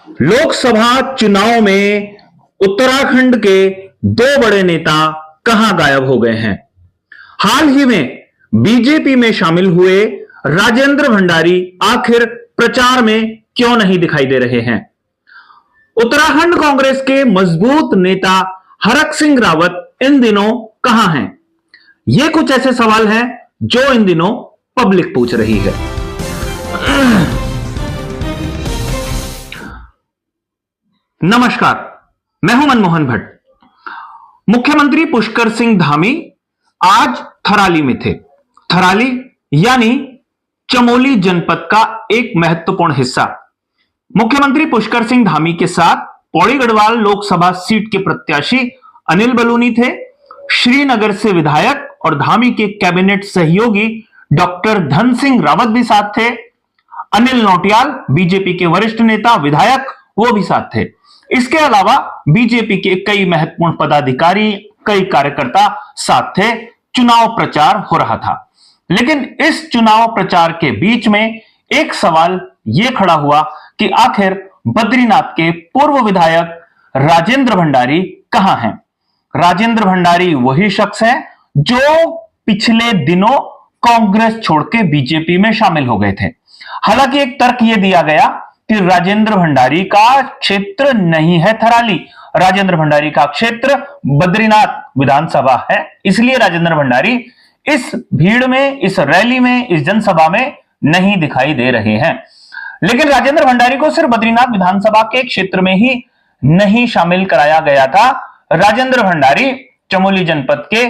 लोकसभा चुनाव में उत्तराखंड के दो बड़े नेता कहां गायब हो गए हैं। हाल ही में बीजेपी में शामिल हुए राजेंद्र भंडारी आखिर प्रचार में क्यों नहीं दिखाई दे रहे हैं। उत्तराखंड कांग्रेस के मजबूत नेता हरक सिंह रावत इन दिनों कहां हैं। ये कुछ ऐसे सवाल हैं जो इन दिनों पब्लिक पूछ रही है। नमस्कार, मैं हूं मनमोहन भट्ट। मुख्यमंत्री पुष्कर सिंह धामी आज थराली में थे। थराली यानी चमोली जनपद का एक महत्वपूर्ण हिस्सा। मुख्यमंत्री पुष्कर सिंह धामी के साथ पौड़ी गढ़वाल लोकसभा सीट के प्रत्याशी अनिल बलूनी थे। श्रीनगर से विधायक और धामी के कैबिनेट सहयोगी डॉक्टर धन सिंह रावत भी साथ थे। अनिल नौटियाल बीजेपी के वरिष्ठ नेता विधायक वो भी साथ थे। इसके अलावा बीजेपी के कई महत्वपूर्ण पदाधिकारी, कई कार्यकर्ता साथ थे। चुनाव प्रचार हो रहा था, लेकिन इस चुनाव प्रचार के बीच में एक सवाल यह खड़ा हुआ कि आखिर बद्रीनाथ के पूर्व विधायक राजेंद्र भंडारी कहां हैं। राजेंद्र भंडारी वही शख्स है जो पिछले दिनों कांग्रेस छोड़ के बीजेपी में शामिल हो गए थे। हालांकि एक तर्क यह दिया गया कि राजेंद्र भंडारी का क्षेत्र नहीं है थराली, राजेंद्र भंडारी का क्षेत्र बद्रीनाथ विधानसभा है, इसलिए राजेंद्र भंडारी इस भीड़ में, इस रैली में, इस जनसभा में नहीं दिखाई दे रहे हैं। लेकिन राजेंद्र भंडारी को सिर्फ बद्रीनाथ विधानसभा के क्षेत्र में ही नहीं शामिल कराया गया था। राजेंद्र भंडारी चमोली जनपद के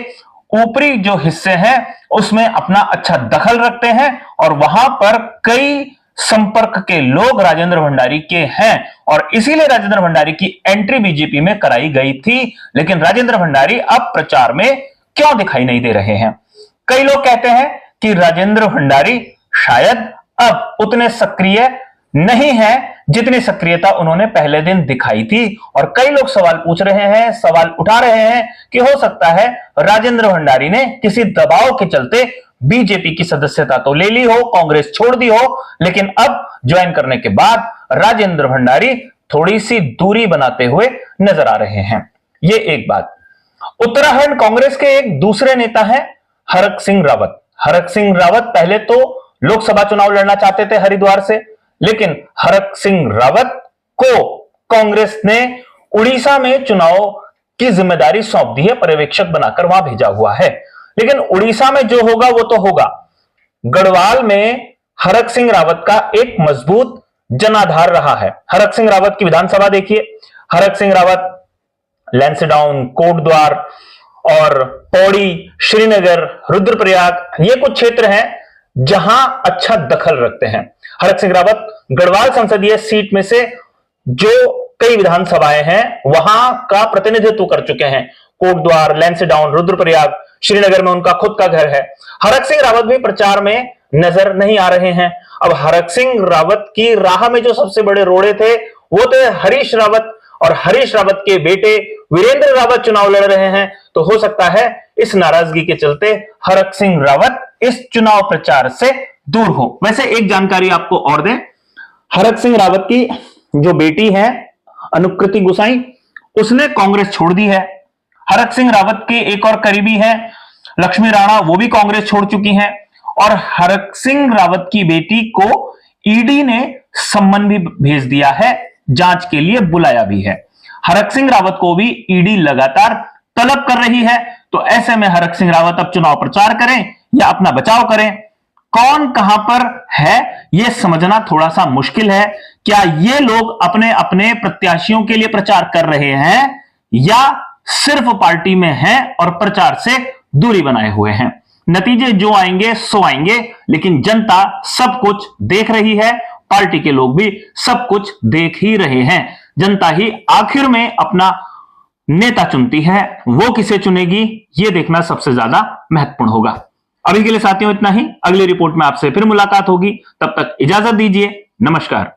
ऊपरी जो हिस्से हैं उसमें अपना अच्छा दखल रखते हैं और वहां पर कई संपर्क के लोग राजेंद्र भंडारी के हैं और इसीलिए राजेंद्र भंडारी की एंट्री बीजेपी में कराई गई थी। लेकिन राजेंद्र भंडारी अब प्रचार में क्यों दिखाई नहीं दे रहे हैं। कई लोग कहते हैं कि राजेंद्र भंडारी शायद अब उतने सक्रिय नहीं है जितनी सक्रियता उन्होंने पहले दिन दिखाई थी। और कई लोग सवाल पूछ रहे हैं, सवाल उठा रहे हैं कि हो सकता है राजेंद्र भंडारी ने किसी दबाव के चलते बीजेपी की सदस्यता तो ले ली हो, कांग्रेस छोड़ दी हो, लेकिन अब ज्वाइन करने के बाद राजेंद्र भंडारी थोड़ी सी दूरी बनाते हुए नजर आ रहे हैं। ये एक बात। उत्तराखंड कांग्रेस के एक दूसरे नेता हैं हरक सिंह रावत। हरक सिंह रावत पहले तो लोकसभा चुनाव लड़ना चाहते थे हरिद्वार से, लेकिन हरक सिंह रावत को कांग्रेस ने उड़ीसा में चुनाव की जिम्मेदारी सौंप दी है, पर्यवेक्षक बनाकर वहां भेजा हुआ है। लेकिन उड़ीसा में जो होगा वो तो होगा, गढ़वाल में हरक सिंह रावत का एक मजबूत जनाधार रहा है। हरक सिंह रावत की विधानसभा देखिए। हरक सिंह रावत लैंसडाउन, कोटद्वार और पौड़ी, श्रीनगर, रुद्रप्रयाग ये कुछ क्षेत्र हैं जहां अच्छा दखल रखते हैं। हरक सिंह रावत गढ़वाल संसदीय सीट में से जो कई विधानसभाएं हैं वहां का प्रतिनिधित्व कर चुके हैं। कोटद्वार, लैंसडाउन, रुद्रप्रयाग, श्रीनगर में उनका खुद का घर है। हरक सिंह रावत भी प्रचार में नजर नहीं आ रहे हैं। अब हरक सिंह रावत की राह में जो सबसे बड़े रोड़े थे वो थे हरीश रावत, और हरीश रावत के बेटे वीरेंद्र रावत चुनाव लड़ रहे हैं। तो हो सकता है इस नाराजगी के चलते हरक सिंह रावत इस चुनाव प्रचार से दूर हो। वैसे एक जानकारी आपको और दें, हरक सिंह रावत की जो बेटी है अनुकृति गुसाई, उसने कांग्रेस छोड़ दी है। हरक सिंह रावत के एक और करीबी हैं लक्ष्मी राणा, वो भी कांग्रेस छोड़ चुकी हैं। और हरक सिंह रावत की बेटी को ईडी ने सम्मन भी भेज दिया है, जांच के लिए बुलाया भी है। हरक सिंह रावत को भी ईडी लगातार तलब कर रही है। तो ऐसे में हरक सिंह रावत अब चुनाव प्रचार करें या अपना बचाव करें, कौन कहां पर है यह समझना थोड़ा सा मुश्किल है। क्या ये लोग अपने अपने प्रत्याशियों के लिए प्रचार कर रहे हैं या सिर्फ पार्टी में हैं और प्रचार से दूरी बनाए हुए हैं। नतीजे जो आएंगे सो आएंगे, लेकिन जनता सब कुछ देख रही है, पार्टी के लोग भी सब कुछ देख ही रहे हैं। जनता ही आखिर में अपना नेता चुनती है, वो किसे चुनेगी ये देखना सबसे ज्यादा महत्वपूर्ण होगा। अभी के लिए साथियों इतना ही। अगली रिपोर्ट में आपसे फिर मुलाकात होगी, तब तक इजाजत दीजिए। नमस्कार।